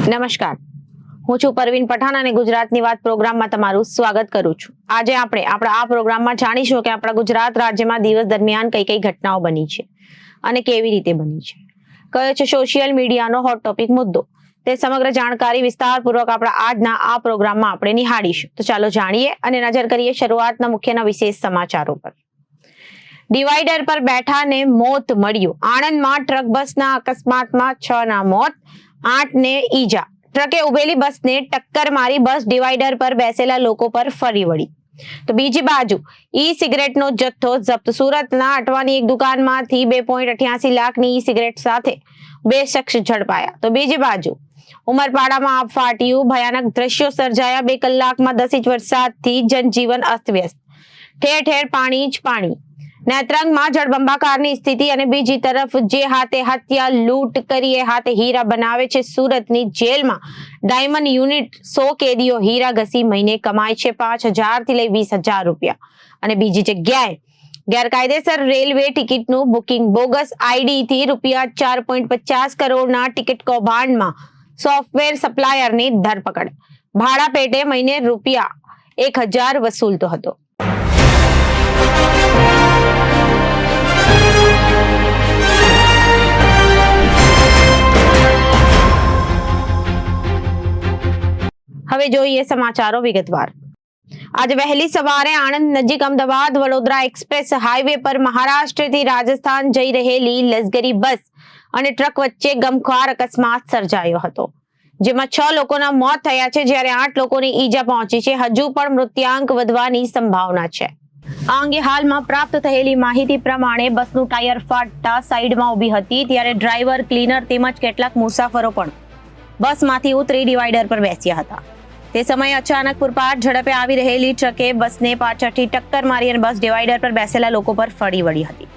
નમસ્કાર, હું છું પરવીન પઠાણ અને ગુજરાતની વાત પ્રોગ્રામમાં તમારું સ્વાગત કરું છું. આજે આપણે આપણા આ પ્રોગ્રામમાં જાણીશું કે આપણા ગુજરાત રાજ્યમાં દિવસ દરમિયાન કઈ કઈ ઘટનાઓ બની છે અને કેવી રીતે બની છે, કયો છે સોશિયલ મીડિયાનો હોટ ટોપિક મુદ્દો. તે સમગ્ર જાણકારી વિસ્તારપૂર્વક આપણા આજના આ પ્રોગ્રામમાં આપણે નિહાળીશું. તો ચાલો જાણીએ અને નજર કરીએ શરૂઆતના મુખ્યના વિશેષ સમાચારો પર. ડિવાઈડર પર બેઠાને મોત મળ્યું. આણંદમાં ટ્રક બસના અકસ્માતમાં 6 ના મોત, 8 ને ઈજા. ટ્રકે ઉભેલી બસને ટક્કર મારી બસ ડિવાઈડર પર બેસેલા લોકો પર ફરી વળી. તો બીજી બાજુ ઈ સિગરેટનો જથ્થો જપ્ત. સુરતના અટવાની એક દુકાનમાંથી 2.88 લાખની ઈ સિગરેટ સાથે 2 શખ્સ ઝડપાયા. તો બીજી બાજુ ઉમરપાડામાં આગ ફાટ્યું. ભયાનક દ્રશ્યો સર્જાયા. 2 કલાકમાં 10 ઇંચ વરસાદથી જનજીવન અસ્તવ્યસ્ત, ઠેર ઠેર પાણી જ પાણી. નેત્રંગમાં જળબંબાકારની સ્થિતિ અને બીજી તરફ જે હાથે હત્યા લૂંટ કરી એ હાથે હીરા બનાવે છે. સુરતની જેલમાં ડાયમંડ યુનિટ 100 કેદીઓ હીરા ઘસી મહિને કમાય છે 5,000 થી લઈ 20,000 રૂપિયા. અને બીજી જગ્યાએ ગેરકાયદેસર રેલવે ટિકિટનું બુકિંગ, બોગસ આઈડી થી રૂપિયા 4.50 કરોડના ટિકિટ કૌભાંડમાં સોફ્ટવેર સપ્લાયરની ધરપકડ. ભાડા પેટે મહિને રૂપિયા 1,000 વસૂલતો હતો. હવે જોઈએ સમાચારો વિગતવાર. આજે વહેલી સવારે આણંદ નજીક અમદાવાદ વડોદરા એક્સપ્રેસ હાઈવે પર મહારાષ્ટ્રથી રાજસ્થાન જઈ રહેલી લક્ઝરી બસ અને ટ્રક વચ્ચે ગમખ્વાર અકસ્માત સર્જાયો હતો, જેમાં 6 લોકોના મોત થયા છે જ્યારે 8 લોકોને ઈજા પહોંચી છે. હજુ પણ મૃત્યાંક વધવાની સંભાવના છે. આ અંગે હાલમાં પ્રાપ્ત થયેલી માહિતી પ્રમાણે બસનું ટાયર ફાટતા સાઈડમાં ઊભી હતી ત્યારે ડ્રાઈવર, ક્લીનર તેમજ કેટલાક મુસાફરો પણ બસમાંથી ઉતરી ડિવાઈડર પર બેસ્યા હતા. તે સમયે અચાનક પૂરપાટ ઝડપે આવી રહેલી ટ્રકે બસને પાછળથી ટક્કર મારી અને બસ ડિવાઈડર પર બેસેલા લોકો પર ફરી વળી હતી.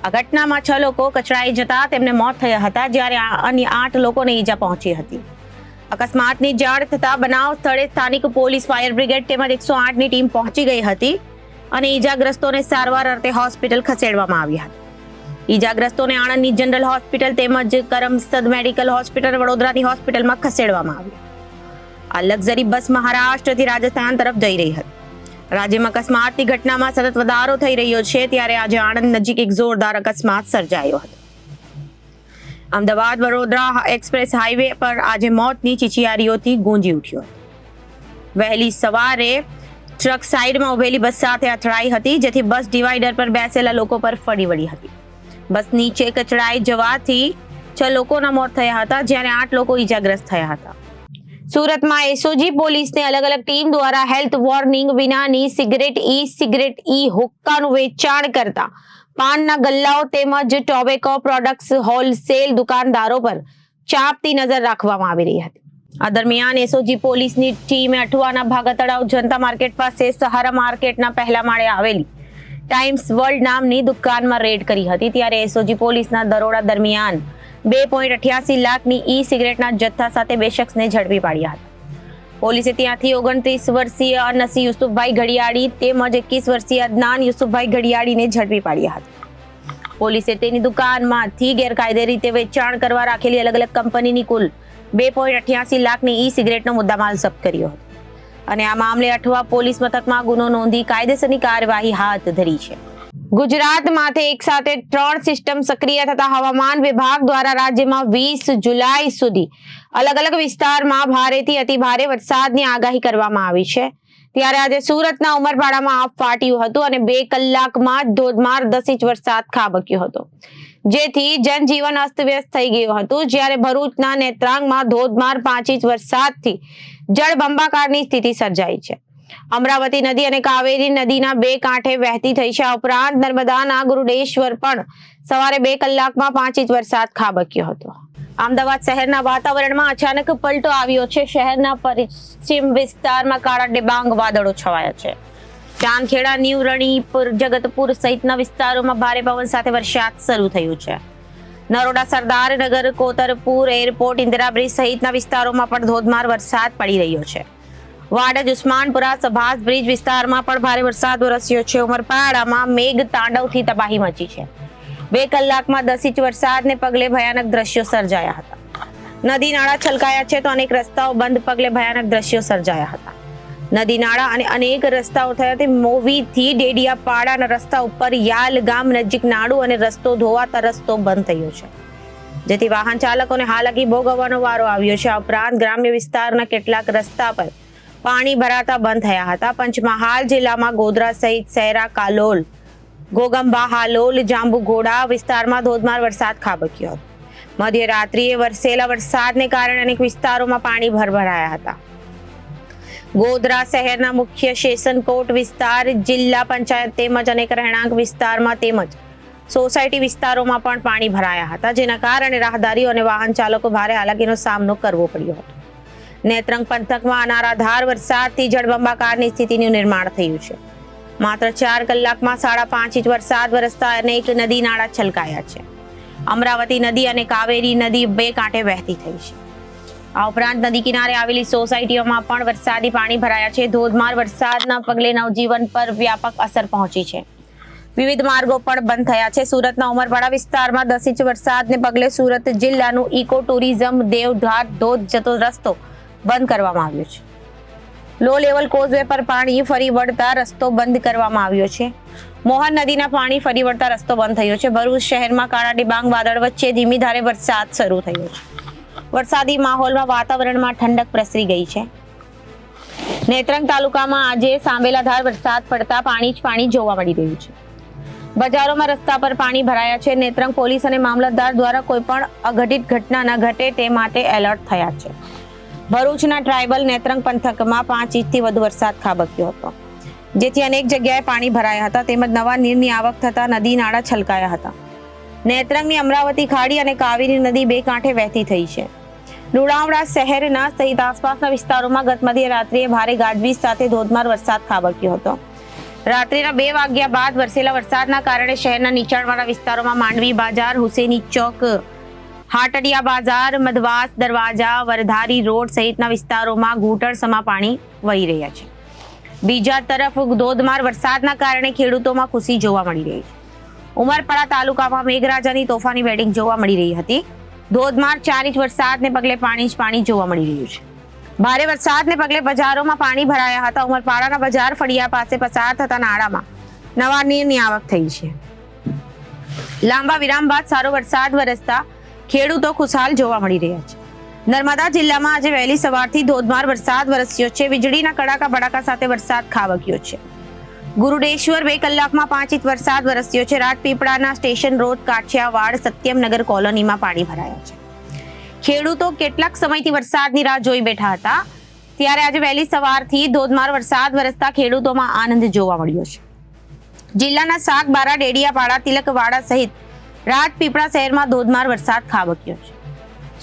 આ ઘટનામાં 6 લોકો કચડાઈ જતા તેમને મોત થયા હતા જ્યારે અન્ય 8 લોકોને ઈજા પહોંચી હતી. અકસ્માતની જાણ થતા બનાવ સ્થળે સ્થાનિક પોલીસ, ફાયર બ્રિગેડ તેમજ 108ની ટીમ પહોંચી ગઈ હતી અને ઈજાગ્રસ્તોને સારવાર અર્થે હોસ્પિટલ ખસેડવામાં આવ્યા હતા. ઈજાગ્રસ્તોને આણંદની જનરલ હોસ્પિટલ તેમજ કરમસદ મેડિકલ હોસ્પિટલ, વડોદરાની હોસ્પિટલમાં ખસેડવામાં આવ્યા. આ લક્ઝરી બસ મહારાષ્ટ્રથી રાજસ્થાન તરફ જઈ રહી હતી. રાજ્યમાં અકસ્માતની ઘટનામાં સતત વધારો થઈ રહ્યો છે ત્યારે આજે આણંદ નજીક એક જોરદાર અકસ્માત સર્જાયો હતો. અમદાવાદ વડોદરા એક્સપ્રેસ હાઈવે પર આજે મોતની ચીચિયારીઓથી ગુંજી ઉઠ્યો હતો. વહેલી સવારે ટ્રક સાઈડમાં ઉભેલી બસ સાથે અથડાઈ હતી, જેથી બસ ડિવાઈડર પર બેસેલા લોકો પર ફરી વળી હતી. બસ નીચે કચડાઈ જવાથી 6 લોકોના મોત થયા હતા જ્યારે 8 લોકો ઈજાગ્રસ્ત થયા હતા. સુરતમાં એસઓજી પોલીસને અલગ અલગ ટીમ દ્વારા હેલ્થ વોર્નિંગ વિનાની સિગરેટ, ઈ સિગરેટ, ઈ હુક્કાનું વેચાણ કરતા પાનના ગલ્લાઓ તેમજ ટોબેકો પ્રોડક્ટ્સ હોલસેલ દુકાનદારો પર ચાંપતી નજર રાખવામાં આવી રહી હતી. આ દરમિયાન એસઓજી પોલીસની ટીમે અઠવાના ભાગતળાવ જનતા માર્કેટ પાસે સહારા માર્કેટના પહેલા માળે આવેલી ટાઈમ્સ વર્લ્ડ નામની દુકાનમાં રેડ કરી હતી ત્યારે એસઓજી પોલીસના દરોડા દરમિયાન 2.88 લાખની ઈ સિગરેટના જથ્થા સાથે 2 શખ્સને ઝડપી પાડ્યા હતા. પોલીસે ત્યાંથી 29 વર્ષીય અનસી યુસુફભાઈ ઘડિયાળી તેમજ 21 વર્ષીય અદનાન યુસુફભાઈ ઘડિયાળીને ઝડપી પાડ્યા હતા. પોલીસે તેની દુકાનમાંથી ગેરકાયદે રીતે વેચાણ કરવા રાખેલી અલગ અલગ કંપનીની કુલ 2.88 લાખની ઈ સિગરેટનો મુદ્દામાલ જપ્ત કર્યો હતો અને આ મામલે અઠવા પોલીસ મથકમાં ગુનો નોંધી કાયદેસરની કાર્યવાહી હાથ ધરી છે. ગુજરાતમાંથી એક સાથે 3 સિસ્ટમ સક્રિય થતા હવામાન વિભાગ દ્વારા રાજ્યમાં 20 જુલાઈ સુધી અલગ અલગ વિસ્તારમાં ભારેથી અતિભારે વરસાદની આગાહી કરવામાં આવી છે. ત્યારે આજે સુરતના ઉમરપાડામાં આગ ફાટ્યું હતું અને 2 કલાકમાં ધોધમાર 10 ઇંચ વરસાદ ખાબક્યો હતો, જેથી જનજીવન અસ્તવ્યસ્ત થઈ ગયું હતું. જ્યારે ભરૂચના નેત્રાંગમાં ધોધમાર 5 ઇંચ વરસાદથી જળબંબાકારની સ્થિતિ સર્જાઈ છે. અમરાવતી નદી અને કાવેરી નદીના 2 કાંઠે વહેતી થઈ છે. ઉપરાંત નર્મદાના ગુરુડેશ્વર પણ સવારે 2 કલાકમાં 5 ઇંચ વરસાદ ખાબક્યો હતો. અમદાવાદ શહેરના વાતાવરણમાં અચાનક પલટો આવ્યો છે. શહેરના પશ્ચિમ વિસ્તારમાં કાળા ડિબાંગ વાદળો છવાયા છે. ચાંદખેડા, ન્યૂ રણીપુર, જગતપુર સહિતના વિસ્તારોમાં ભારે પવન સાથે વરસાદ શરૂ થયો છે. નરોડા, સરદારનગર, કોતરપુર, એરપોર્ટ, ઇન્દિરા બ્રિજ સહિતના વિસ્તારોમાં પણ ધોધમાર વરસાદ પડી રહ્યો છે. વાડજ, ઉસ્માનપુરા, સભાસ બ્રિજ વિસ્તારમાં પણ ભારે વરસાદ વરસ્યો છે. ઉમરપાડામાં મેઘ તાંડવથી તબાહી મચી છે. 2 કલાકમાં 10 ઇંચ વરસાદને પગલે ભયાનક દ્રશ્યો સર્જાયા હતા. નદી નાળા છલકાયા છે તો અનેક રસ્તાઓ બંધ, પગલે ભયાનક દ્રશ્યો સર્જાયા હતા. નદી નાળા અને અનેક રસ્તાઓ થયા તે મોવીથી ડેડિયાપાડાના રસ્તા ઉપર યાલ ગામ નજીક નાળું અને રસ્તો ધોવાતા રસ્તો બંધ થયો છે, જેથી વાહન ચાલકોને હાલાકી ભોગવવાનો વારો આવ્યો છે. આ ઉપરાંત ગ્રામ્ય વિસ્તારના કેટલાક રસ્તા પર પાણી ભરાતા બંધ થયા હતા. પંચમહાલ જિલ્લામાં ગોધરા સહિત સૈરા, કાલોલ, ગોગંબા, હાલોલ, જાંબુઘોડા વિસ્તારમાં ધોધમાર વરસાદ ખાબક્યો હતો. મધ્યરાત્રિએ વરસેલા વરસાદને કારણે અનેક વિસ્તારોમાં પાણી ભરભરાયા હતા. ગોધરા શહેરના મુખ્ય સેશન કોર્ટ વિસ્તાર, જિલ્લા પંચાયત તેમજ અનેક રહેણાંક વિસ્તારમાં તેમજ સોસાયટી વિસ્તારોમાં પણ પાણી ભરાયા હતા, જેના કારણે રાહદારીઓ અને વાહન ચાલકો ભારે હાલાકીનો સામનો કરવો પડ્યો હતો. નેત્રંગ પંથકમાં અનારાધાર વરસાદથી જળબંબાકારની સ્થિતિનું નિર્માણ થયું છે. માત્ર 4 કલાકમાં 5.5 ઇંચ વરસાદ વરસતા અનેક નદી નાળા છલકાયા છે. અમરાવતી નદી અને કાવેરી નદી બે કાંઠે વહેતી થઈ છે. આ ઉપરાંત નદી કિનારે આવેલી સોસાયટીઓમાં પણ વરસાદી પાણી ભરાયા છે. ધોધમાર વરસાદના પગલે નવજીવન પર વ્યાપક અસર પહોંચી છે. વિવિધ માર્ગો પણ બંધ થયા છે. સુરતના ઉમરપાડા વિસ્તારમાં 10 ઇંચ વરસાદને પગલે સુરત જિલ્લાનું ઇકો ટુરિઝમ દેવઘાટ ધોધ જતો રસ્તો બંધ કરવામાં આવ્યો છે. લો લેવલ કોઝવે પર પાણી ફરી વળતા રસ્તો બંધ કરવામાં આવ્યો છે. મોહન નદીના પાણી ફરી વળતા રસ્તો બંધ થયો છે. ભરૂચ શહેરમાં કાળા ડિબાંગ વાદળ વચ્ચે ધીમી ધારે વરસાદ શરૂ થયો છે. વરસાદી માહોલમાં વાતાવરણમાં ઠંડક પ્રસરી ગઈ છે. નેત્રંગ તાલુકામાં આજે સાંબેલાધાર વરસાદ પડતા પાણી જ પાણી જોવા મળી રહ્યું છે. બજારોમાં રસ્તા પર પાણી ભરાયા છે. નેત્રંગ પોલીસ અને મામલતદાર દ્વારા કોઈ પણ અઘટિત ઘટના ન ઘટે તે માટે એલર્ટ થયા છે. ભરૂચના ટ્રાયબલ નેત્રંગ પંથકમાં 5 ઇંચથી વધુ વરસાદ ખાબક્યો હતો, જેથી અનેક જગ્યાએ પાણી ભરાયા હતા તેમજ નવા નીરની આવક થતા નદી નાળા છલકાયા હતા. નેત્રંગની અમરાવતી ખાડી અને કાવેરી નદી બે કાંઠે વહેતી થઈ છે. લુણાવાડા શહેરના સહિત આસપાસના વિસ્તારોમાં ગત મધ્યરાત્રિએ ભારે ગાજવીજ સાથે ધોધમાર વરસાદ ખાબક્યો હતો. રાત્રિના 2 વાગ્યા બાદ વરસેલા વરસાદના કારણે શહેરના નીચાણવાળા વિસ્તારોમાં માંડવી બજાર, હુસેની ચોક, હાટડિયા બજાર, મધવાસ દરવાજા, વરધારી રોડ સહિતના વિસ્તારોમાં ઘૂંટણસમા પાણી વહી રહ્યા છે. બીજા તરફ ધોધમાર વરસાદના કારણે ખેડૂતોમાં ખુશી જોવા મળી રહી છે. ઉમરપાડા તાલુકામાં મેઘરાજાની તોફાની બેટિંગ જોવા મળી રહી હતી. ધોધમાર 4 ઇંચ વરસાદને પગલે પાણી જ પાણી જોવા મળી રહ્યું છે. ભારે વરસાદને પગલે બજારોમાં પાણી ભરાયા હતા. ઉમરપાડાના બજાર ફળિયા પાસે પસાર થતા નાળામાં નવા નીરની આવક થઈ છે. લાંબા વિરામ બાદ સારો વરસાદ વરસતા ખેડૂતો ખુશહાલ જોવા મળી રહ્યા છે. નર્મદા જિલ્લામાં આજે વહેલી સવારથી ધોધમાર વરસાદ વરસ્યો છે. વીજળીના કડાકા ભડાકા સાથે વરસાદ ખાબક્યો છે. ગુરુડેશ્વર 2 કલાકમાં 5 ઇંચ વરસાદ વરસ્યો છે. રાજપીપળાના સ્ટેશન રોડ, કાઠિયાવાડ, સત્યમનગર કોલોનીમાં પાણી ભરાયા છે. ખેડૂતો કેટલાક સમયથી વરસાદની રાહ જોઈ બેઠા હતા, ત્યારે આજે વહેલી સવારથી ધોધમાર વરસાદ વરસતા ખેડૂતોમાં આનંદ જોવા મળ્યો છે. જિલ્લાના સાગબારા, ડેડિયાપાડા, તિલકવાડા સહિત રાજપીપળા શહેરમાં ધોધમાર વરસાદ ખાબક્યો છે.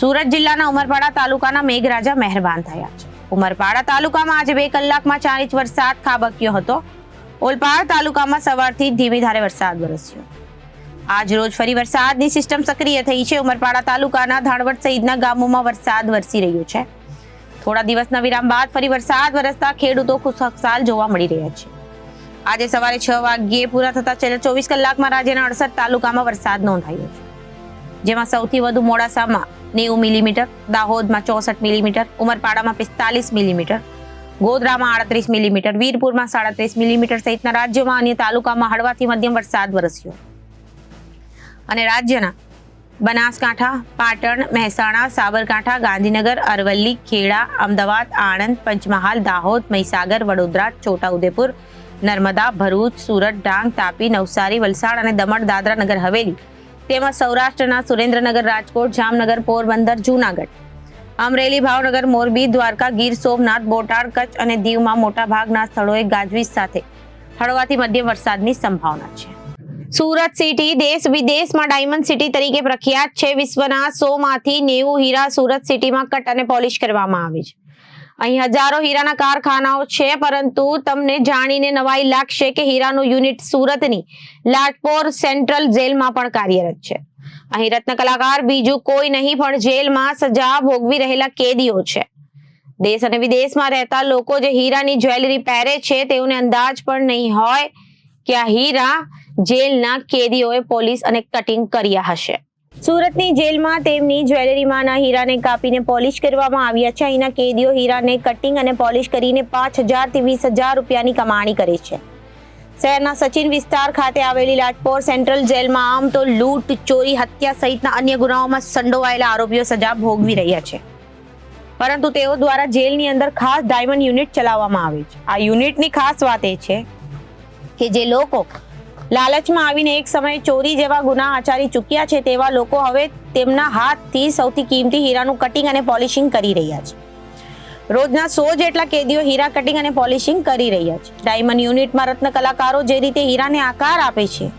સુરત જિલ્લાના ઉમરપાડા તાલુકાના મેઘરાજા મહેરબાન થયા છે. ઉમરપાડા તાલુકામાં આજે 2 કલાકમાં 4 ઇંચ વરસાદ ખાબક્યો હતો. ઓલપાડ તાલુકામાં સવારથી ધીમી ધારે વરસાદ વરસ્યો. આજ રોજ ફરી વરસાદની સિસ્ટમ સક્રિય થઈ છે. ઉમરપાડા તાલુકાના ધાણવડ સહિતના ગામોમાં વરસાદ વરસી રહ્યો છે. થોડા દિવસના વિરામ બાદ ફરી વરસાદ વરસતા ખેડૂતો ખુશખુશાલ જોવા મળી રહ્યા છે. આજે સવારે 6 વાગ્યે પૂરા થતા છેલ્લા 24 કલાકમાં રાજ્યના 68 તાલુકામાં વરસાદ નોંધાયો છે, જેમાં સૌથી વધુ મોડાસામાં 90 મિલીમીટર, દાહોદમાં 64 મિલીમીટર, ઉમરપાડામાં 45 મિલીમીટર, ગોધરામાં 38 મિલીમીટર, વીરપુરમાં 37 મિલીમીટર સહિતના રાજ્યોમાં અન્ય તાલુકામાં હળવાથી મધ્યમ વરસાદ વરસ્યો. અને રાજ્યના બનાસકાંઠા, પાટણ, મહેસાણા, સાબરકાંઠા, ગાંધીનગર, અરવલ્લી, ખેડા, અમદાવાદ, આણંદ, પંચમહાલ, દાહોદ, મહીસાગર, વડોદરા, છોટાઉદેપુર, નર્મદા, ભરૂચ, સુરત, ડાંગ, તાપી, નવસારી, વલસાડ અને દમણ, દાદરા નગર હવેલી તેમજ સૌરાષ્ટ્રના સુરેન્દ્રનગર, રાજકોટ, જામનગર, પોરબંદર, જૂનાગઢ, અમરેલી, ભાવનગર, મોરબી, દ્વારકા, ગીર સોમનાથ, બોટાદ, કચ્છ અને દીવમાં મોટા ભાગના સ્થળોએ ગાજવીજ સાથે હળવાથી મધ્યમ વરસાદની સંભાવના છે. સુરત સિટી દેશ વિદેશમાં ડાયમંડ સિટી તરીકે પ્રખ્યાત છે. વિશ્વના 100 માંથી 90 હીરા સુરત સિટીમાં કટ અને પોલિશ કરવામાં આવે છે. અહીં હજારો હીરાના કારખાનાઓ છે, પરંતુ તમને જાણીને નવાઈ લાગશે કે હીરાનું યુનિટ સુરતની લાજપોર સેન્ટ્રલ જેલમાં પણ કાર્યરત છે. અહીં રત્ન કલાકાર બીજું કોઈ નહીં પણ જેલમાં સજા ભોગવી રહેલા કેદીઓ છે. દેશ અને વિદેશમાં રહેતા લોકો જે હીરાની જ્વેલરી પહેરે છે, તેઓને અંદાજ પણ નહીં હોય કે આ હીરા જેલના કેદીઓએ પોલિશ અને કટિંગ કર્યા હશે. સુરતની જેલમાં તેમની જ્વેલરીમાંના હીરાને કાપીને પોલિશ કરવામાં આવ્યા છે. અહીંના કેદીઓ હીરાને કટિંગ અને પોલિશ કરીને 5,000 થી 20,000 રૂપિયાની કમાણી કરે છે. શહેરના સચિન વિસ્તાર ખાતે આવેલી લાજપોર સેન્ટ્રલ જેલમાં આમ તો લૂંટ, ચોરી, હત્યા સહિતના અન્ય ગુનાઓમાં સંડોવાયેલા આરોપીઓ સજા ભોગવી રહ્યા છે, પરંતુ તેઓ દ્વારા જેલની અંદર ખાસ ડાયમંડ યુનિટ ચલાવવામાં આવે છે. આ યુનિટની ખાસ વાત એ છે કે જે લોકો લાલચમાં આવીને એક સમયે ચોરી જેવા ગુના આચરી ચૂક્યા છે તેવા લોકો હવે તેમના હાથથી સૌથી કિંમતી હીરાનું કટિંગ અને પોલિશિંગ કરી રહ્યા છે. રોજના 100 જેટલા કેદીઓ હીરા કટિંગ અને પોલિશિંગ કરી રહ્યા છે. ડાયમંડ યુનિટમાં રત્ન કલાકારો જે રીતે હીરાને આકાર આપે છે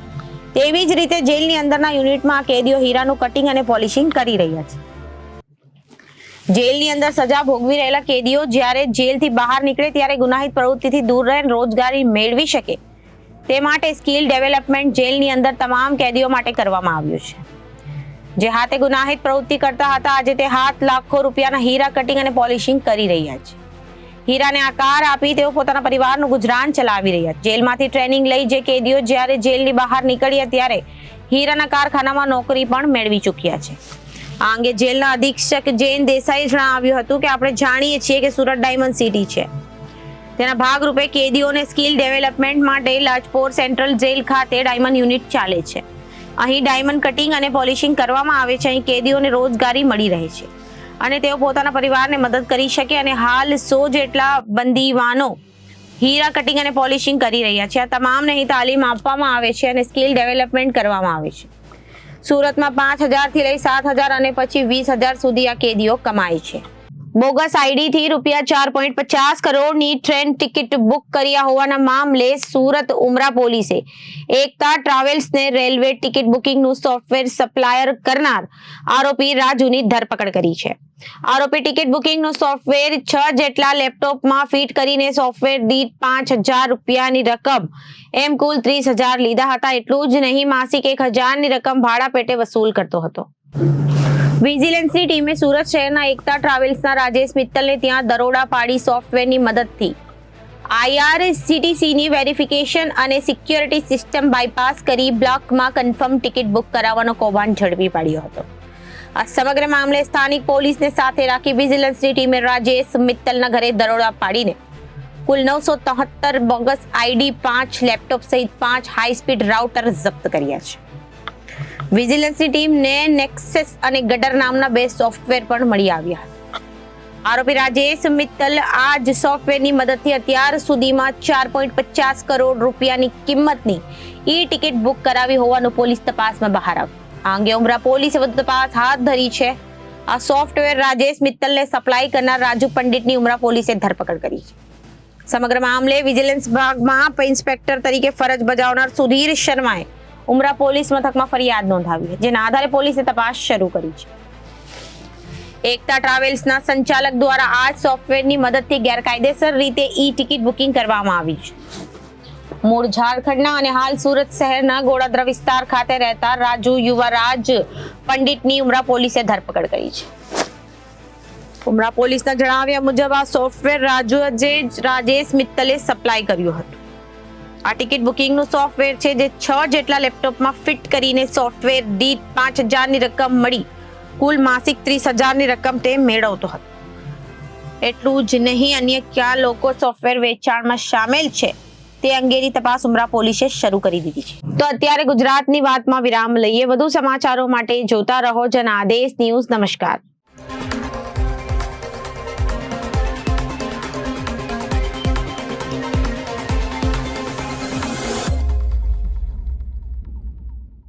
તેવી જ રીતે જેલની અંદરના યુનિટમાં આ કેદીઓ હીરાનું કટિંગ અને પોલિશિંગ કરી રહ્યા છે. જેલની અંદર સજા ભોગવી રહેલા કેદીઓ જ્યારે જેલથી બહાર નીકળે ત્યારે ગુનાહિત પ્રવૃત્તિથી દૂર રહીને રોજગારી મેળવી શકે તે માટે સ્કિલ ડેવલપમેન્ટ જેલની અંદર તમામ કેદીઓ માટે કરવામાં આવ્યું છે. જે હાથે ગુનાહિત પ્રવૃત્તિ કરતા હતા આજે તે હાથ લાખો રૂપિયાના હીરા કટિંગ અને પોલિશિંગ કરી રહ્યા છે. હીરાને આકાર આપી તેઓ પોતાના પરિવારનું ગુજરાન ચલાવી રહ્યા છે. જેલમાંથી ટ્રેનિંગ લઈ જે કેદીઓ જ્યારે જેલની બહાર નીકળ્યા ત્યારે હીરાના કારખાનામાં નોકરી પણ મેળવી ચૂક્યા છે. આ અંગે જેલના અધિક્ષક જૈન દેસાઈએ જણાવ્યું હતું કે આપણે જાણીએ છીએ કે સુરત ડાયમંડ સિટી છે. તેના ભાગરૂપે કેદીઓને સ્કિલ ડેવલપમેન્ટ માટે લાજપોર સેન્ટ્રલ જેલ ખાતે ડાયમંડ યુનિટ ચાલે છે. અહીં ડાયમંડ કટિંગ અને પોલિશિંગ કરવામાં આવે છે. અહીં કેદીઓને રોજગારી મળી રહે છે અને તેઓ પોતાના પરિવારને મદદ કરી શકે અને હાલ 100 જેટલા બંદીવાનો હીરા કટિંગ અને પોલિશિંગ કરી રહ્યા છે. આ તમામને અહીં તાલીમ આપવામાં આવે છે અને સ્કિલ ડેવલપમેન્ટ કરવામાં આવે છે. સુરતમાં 5,000 થી લઈ 7,000 અને પછી 20,000 સુધી આ કેદીઓ કમાય છે. બોગસ આઈડી થી રૂપિયા 4.50 કરોડની ટ્રેન ટિકિટ બુક કર્યા હોવાના મામલે સુરત ઉમરા પોલીસે એકતા ટ્રાવેલ્સને રેલવે ટિકિટ બુકિંગનું સોફ્ટવેર સપ્લાયર કરનાર આરોપી રાજુની ધરપકડ કરી છે. આરોપી ટિકિટ બુકિંગનું સોફ્ટવેર 6 જેટલા લેપટોપમાં ફિટ કરીને સોફ્ટવેર દીઠ 5,000 રૂપિયાની રકમ એમ કુલ 30,000 લીધા હતા. એટલું જ નહીં, માસિક 1,000ની રકમ ભાડા પેટે વસૂલ કરતો હતો. વિજિલન્સની ટીમે સુરત શહેરના એકતા ટ્રાવેલ્સના રાજેશ મિત્તલને ત્યાં દરોડા પાડી સોફ્ટવેરની મદદથી IRCTCની વેરિફિકેશન અને સિક્યોરિટી સિસ્ટમ બાયપાસ કરી બ્લોકમાં કન્ફર્મ ટિકિટ બુક કરાવવાનો કૌભાંડ ઝડપી પાડ્યો હતો. આ સમગ્ર મામલે સ્થાનિક પોલીસને સાથે રાખી વિજિલન્સની ટીમે રાજેશ મિત્તલના ઘરે દરોડા પાડીને કુલ 973 બોગસ આઈડી, 5 લેપટોપ સહિત 5 હાઈ સ્પીડ રાઉટર જપ્ત કર્યા છે. વિજિલન્સની ટીમને નેક્સસ અને ગડર નામના 2 સોફ્ટવેર પણ મળી આવ્યા. આરોપી રાજેશ મિત્તલ આ જ સોફ્ટવેરની મદદથી અત્યાર સુધીમાં 4.50 કરોડ રૂપિયાની કિંમતની ટિકિટ બુક કરાવી હોવાનું પોલીસ તપાસમાં બહાર આવ્યું. આ અંગે ઉમરા પોલીસે વધુ તપાસ હાથ ધરી છે. આ સોફ્ટવેર રાજેશ મિત્તલને સપ્લાય કરનાર રાજુ પંડિતની ઉમરા પોલીસે ધરપકડ કરી છે. સમગ્ર મામલે વિજિલન્સ વિભાગમાં ઇન્સ્પેક્ટર તરીકે ફરજ બજાવનાર સુધીર શર્માએ ઉમરા પોલીસ મથકમાં ફરિયાદ નોંધાવી છે, જેના આધારે પોલીસે તપાસ શરૂ કરી છે. એકતા ટ્રાવેલ્સના સંચાલક દ્વારા આ સોફ્ટવેરની મદદથી ગેરકાયદેસર રીતે ટિકિટ બુકિંગ કરવામાં આવી છે. મૂળ ઝારખંડના અને હાલ સુરત શહેરના ગોળાદરા વિસ્તાર ખાતે રહેતા રાજુ યુવરાજ પંડિતની ઉમરા પોલીસે ધરપકડ કરી છે. ઉમરા પોલીસના જણાવ્યા મુજબ આ સોફ્ટવેર રાજેશ મિત્તલે સપ્લાય કર્યું હતું. આ ટિકિટ બુકિંગનું સોફ્ટવેર છે જે 6 જેટલા લેપટોપમાં ફિટ કરીને સોફ્ટવેર દીઠ 5,000ની રકમ મળી કુલ માસિક 30,000ની રકમ તે મેળવતો હતો. એટલું જ નહીં, અન્ય કયા લોકો સોફ્ટવેર વેચાણમાં સામેલ છે તે અંગેની તપાસ ઉમરા પોલીસે શરૂ કરી દીધી છે. તો અત્યારે ગુજરાતની વાતમાં વિરામ લઈએ. વધુ સમાચારો માટે જોતા રહો જનાદેશ ન્યૂઝ. નમસ્કાર.